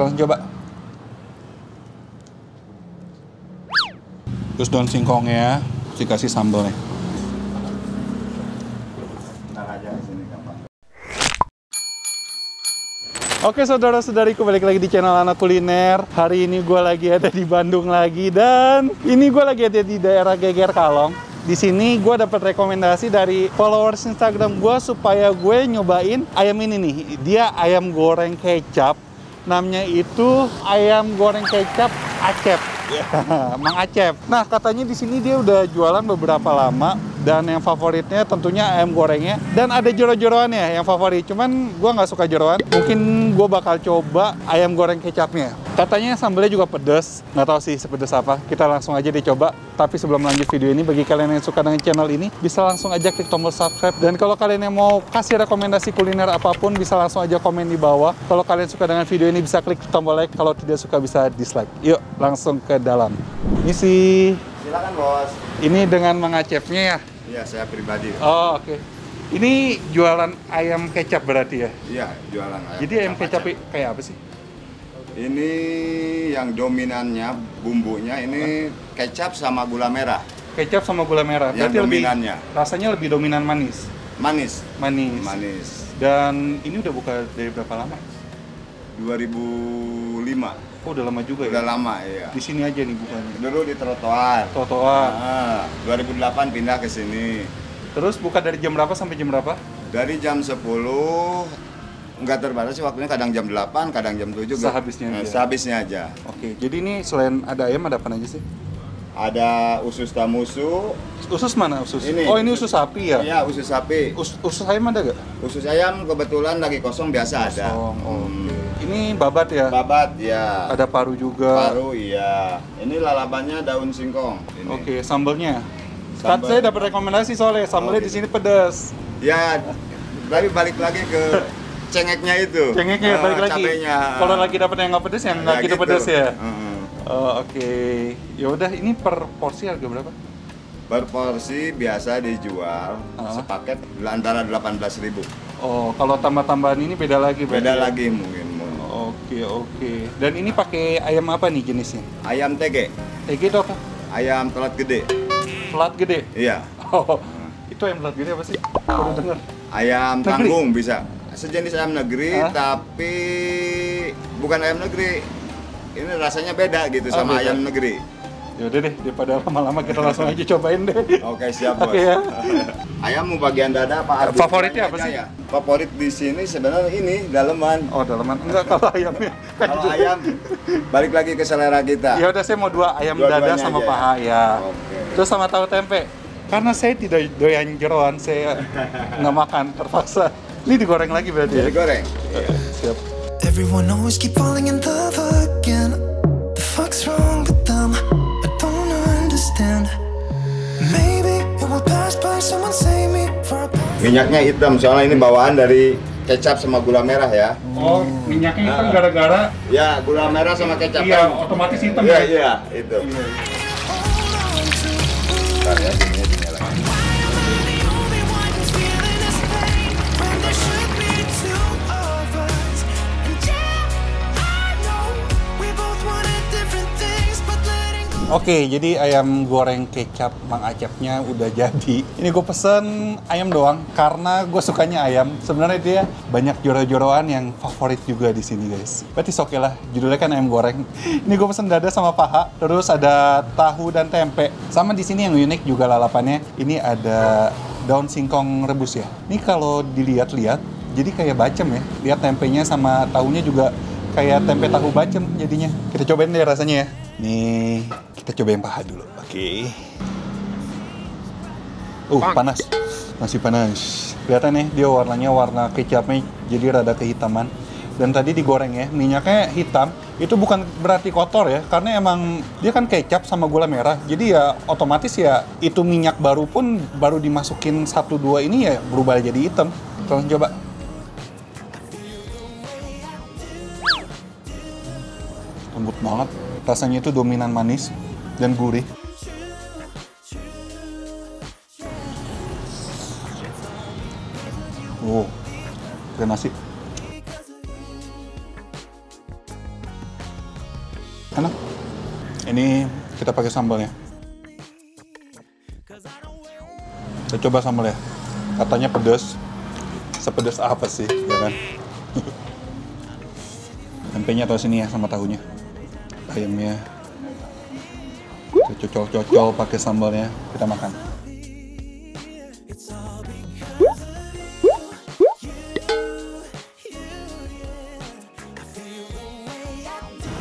Langsung coba. Terus daun singkongnya, dikasih sambalnya. Oke saudara-saudariku, balik lagi di channel Anak Kuliner. Hari ini gue lagi ada di Bandung lagi, dan ini gue lagi ada di daerah Geger Kalong. Di sini gue dapat rekomendasi dari followers Instagram gue supaya gue nyobain ayam ini nih. Dia ayam goreng kecap. Namanya itu ayam goreng kecap Acep. Mang Acep. Nah, katanya di sini dia udah jualan beberapa lama, dan yang favoritnya tentunya ayam gorengnya, dan ada jero-jeroannya yang favorit. Cuman gue nggak suka jeroan. Mungkin gue bakal coba ayam goreng kecapnya. Katanya sambalnya juga pedas. Nggak tahu sih sepedas apa. Kita langsung aja dicoba. Tapi sebelum lanjut video ini, bagi kalian yang suka dengan channel ini, bisa langsung aja klik tombol subscribe. Dan kalau kalian yang mau kasih rekomendasi kuliner apapun, bisa langsung aja komen di bawah. Kalau kalian suka dengan video ini, bisa klik tombol like. Kalau tidak suka, bisa dislike. Yuk, langsung ke dalam. Misi. Silakan bos. Ini dengan Mang Acepnya ya? Iya, saya pribadi. Oh, oke. Ini jualan ayam kecap berarti ya? Iya, jualan ayam. Jadi ayam kecap kayak apa sih? Ini yang dominannya bumbunya ini kecap sama gula merah. Kecap sama gula merah. Yang Berarti dominannya. Rasanya lebih dominan manis. Manis. Manis. Manis. Dan ini udah buka dari berapa lama? 2005. Oh, udah lama juga ya? Udah lama, iya. Di sini aja nih bukanya. Dulu di trotoar. Trotoar. Nah, 2008 pindah ke sini. Terus buka dari jam berapa sampai jam berapa? Dari jam 10, nggak terbatas sih waktunya, kadang jam 8, kadang jam 7. Sehabisnya aja. Sehabisnya aja. Oke, jadi ini selain ada ayam, ada apa aja sih? Ada usus tamusu. Usus mana usus? Ini, oh, ini usus sapi ya? Iya, usus sapi. Usus ayam ada gak? Usus ayam kebetulan lagi kosong, biasa ada. Oke. Ini babat ya? Babat ya. Ada paru juga. Paru iya. Ini lalapannya daun singkong. Ini. Oke, sambalnya. Sambal. Saya dapat rekomendasi soalnya sambalnya di sini pedas. Ya, tapi balik lagi ke cengeknya itu. Cengeknya balik lagi. Cabenya. Kalau lagi dapat yang nggak pedas, yang nggak gitu pedas ya. Oh, oke. Ya udah, ini per porsi harga berapa? Per porsi biasa dijual sepaket antara 18.000. Oh, kalau tambah-tambahan ini beda lagi berarti? Beda ya? lagi mungkin. Oke. Dan ini pakai ayam apa nih jenisnya? Ayam tege. Tege itu apa? Ayam telat gede. Telat gede? Iya. Oh, itu ayam telat gede apa sih? Baru dengar. Ayam negeri? tanggung bisa. Sejenis ayam negeri, tapi bukan ayam negeri. Ini rasanya beda gitu sama beda. ayam negeri. Ya udah deh, daripada lama-lama kita langsung aja cobain deh. Oke, siap bos. Oke ya. Ayam mau bagian dada apa? Favoritnya apa sih? Ya? Favorit di sini sebenarnya ini daleman. Oh, daleman. Enggak, kalau ayamnya. Kalau ayam balik lagi ke selera kita. Ya udah, saya mau 2 ayam Dua-duanya dada sama aja, paha ya. Oke. Terus sama tahu tempe. Karena saya tidak doyan jeroan, saya nggak makan terpaksa. Ini digoreng lagi berarti ya? Digoreng. Iya. Siap. Everyone always keep falling in love again. The fuck's wrong with them? I don't understand. Maybe it will pass by. Someone save me for a Minyaknya hitam soalnya ini bawaan dari kecap sama gula merah ya. Oh, minyaknya hitam gara-gara? Ya, gula merah sama kecap. Iya, otomatis hitam Iya, ya? iya, itu. Bentar ya, sini lagi. the only one who's feeling this pain when there should be two of us. And yeah, I know we both wanted different things, but letting go. Oke, jadi ayam goreng kecap Mang Acepnya udah jadi. Ini gue pesen ayam doang karena gue sukanya ayam. Sebenarnya dia banyak joro-joroan yang favorit juga di sini guys. Berarti oke lah, judulnya kan ayam goreng. Ini gue pesen dada sama paha, terus ada tahu dan tempe. Sama di sini yang unik juga lalapannya. Ini ada daun singkong rebus ya. Ini kalau dilihat-lihat, jadi kayak bacem ya. Lihat tempenya sama tahunya juga kayak tempe tahu bacem jadinya. Kita cobain deh rasanya ya. Nih, kita coba yang paha dulu. Oke. Panas. Masih panas. Kelihatan nih, dia warnanya warna kecapnya jadi rada kehitaman. Dan tadi digoreng ya, minyaknya hitam. Itu bukan berarti kotor ya, karena emang dia kan kecap sama gula merah. Jadi ya otomatis ya itu minyak baru pun baru dimasukin 1-2 ini ya berubah jadi hitam. Langsung coba. Lembut banget. Rasanya itu dominan manis dan gurih. Oh, kayak nasi. Enak. Ini kita pakai sambalnya. Kita coba sambalnya. Katanya pedas. Sepedas apa sih, ya kan? Tempenya taruh sini ya sama tahunya. Ayamnya. Kita cocol-cocol pakai sambalnya. Kita makan.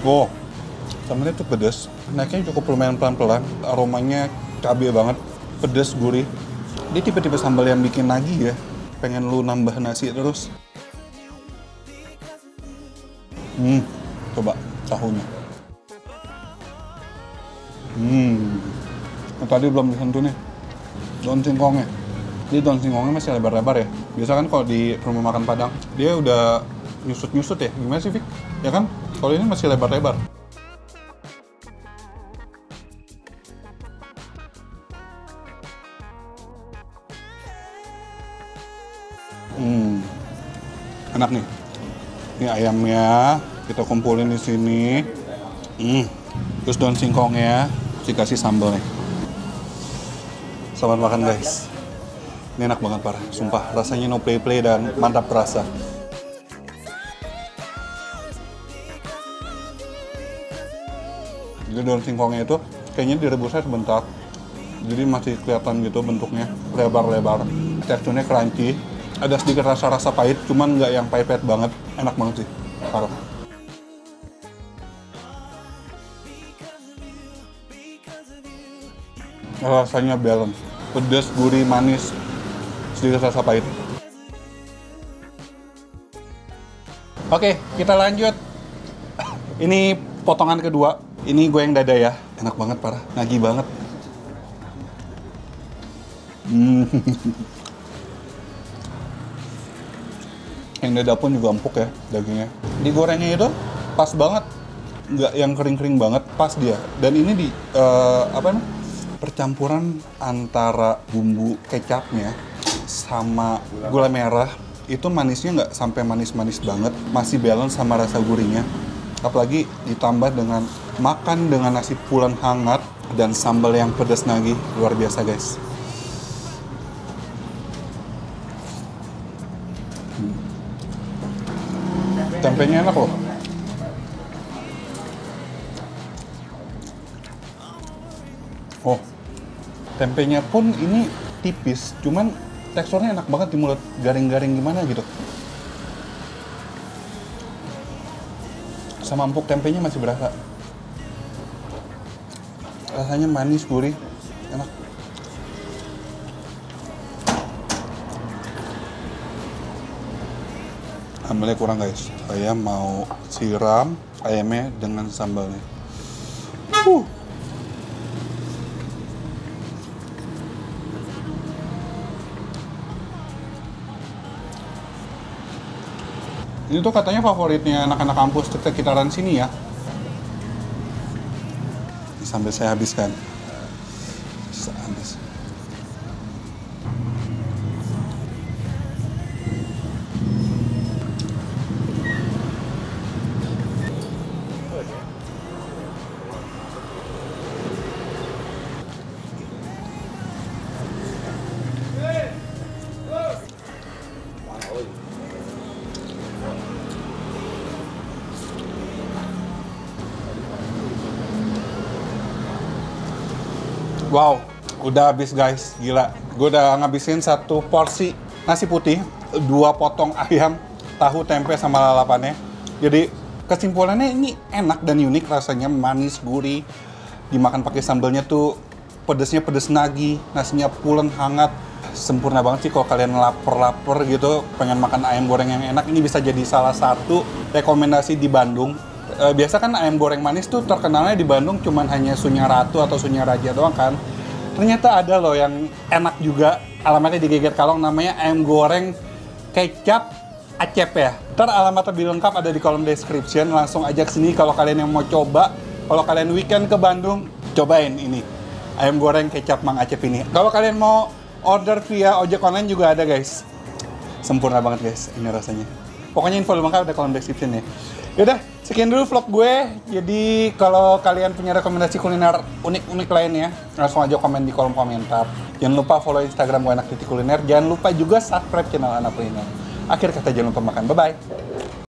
Wow, sambalnya tuh pedas. Naiknya cukup lumayan pelan-pelan. Aromanya cabai banget. Pedas, gurih. Dia tipe-tipe sambal yang bikin nagih ya. Pengen lu nambah nasi terus. Coba tahunya. Tadi belum disentuh nih. Daun singkongnya. Jadi daun singkongnya masih lebar-lebar ya. Biasa kan kalau di rumah makan Padang, dia udah nyusut-nyusut ya. Gimana sih, Fik? Ya kan? Kalau ini masih lebar-lebar. Enak nih. Ini ayamnya kita kumpulin di sini. Terus daun singkongnya dikasih sambal nih. Selamat makan guys. Ini enak banget parah. Sumpah rasanya no play dan mantap rasa. Jadi daun singkongnya itu kayaknya direbusnya sebentar. Jadi masih kelihatan gitu bentuknya lebar-lebar. Teksturnya crunchy. Ada sedikit rasa-rasa pahit, cuman nggak yang pahit-pahit banget. Enak banget sih, parah. Rasanya balance. Pedas, gurih, manis. Sedikit rasa pahit. Oke, kita lanjut. Ini potongan kedua. Ini gue yang dada ya. Enak banget, parah. Nagih banget. Yang dada pun juga empuk ya dagingnya. Digorengnya itu pas banget, nggak yang kering-kering banget, pas dia. Dan ini di percampuran antara bumbu kecapnya sama gula merah itu manisnya nggak sampai manis-manis banget, masih balance sama rasa gurihnya. Apalagi ditambah dengan makan dengan nasi pulen hangat dan sambal yang pedas nagih, luar biasa guys. Tempenya enak loh. Oh, tempenya pun ini tipis, cuman teksturnya enak banget di mulut, garing-garing gimana gitu. Sama empuk tempenya masih berasa. Rasanya manis, gurih, enak. Sambalnya kurang guys, saya mau siram ayamnya dengan sambalnya. Ini tuh katanya favoritnya anak-anak kampus sekitaran sini ya. Sambil saya habiskan. Habis. Wow, udah habis guys, gila. Gue udah ngabisin satu porsi nasi putih, 2 potong ayam, tahu, tempe, sama lalapannya. Jadi kesimpulannya ini enak dan unik, rasanya manis, gurih. Dimakan pakai sambalnya tuh pedesnya pedes nagih, nasinya pulen hangat. Sempurna banget sih kalau kalian lapar-lapar gitu, pengen makan ayam goreng yang enak. Ini bisa jadi salah satu rekomendasi di Bandung. Biasa kan ayam goreng manis tuh terkenalnya di Bandung cuman hanya Sunya Ratu atau Sunya Raja doang kan. Ternyata ada loh yang enak juga, alamatnya di Geger Kalong, namanya ayam goreng kecap Acep ya. Ntar alamat lebih lengkap ada di kolom description, langsung aja kesini kalau kalian yang mau coba. Kalau kalian weekend ke Bandung, cobain ini ayam goreng kecap Mang Acep ini. Kalau kalian mau order via ojek online juga ada guys. Sempurna banget guys ini rasanya. Pokoknya info lengkap ada kolom description ya. Yaudah, sekian dulu vlog gue. Jadi kalau kalian punya rekomendasi kuliner unik-unik lainnya, langsung aja komen di kolom komentar. Jangan lupa follow Instagram gue Anak Titik Kuliner. Jangan lupa juga subscribe channel Anak Kuliner. Akhir kata jangan lupa makan. Bye-bye.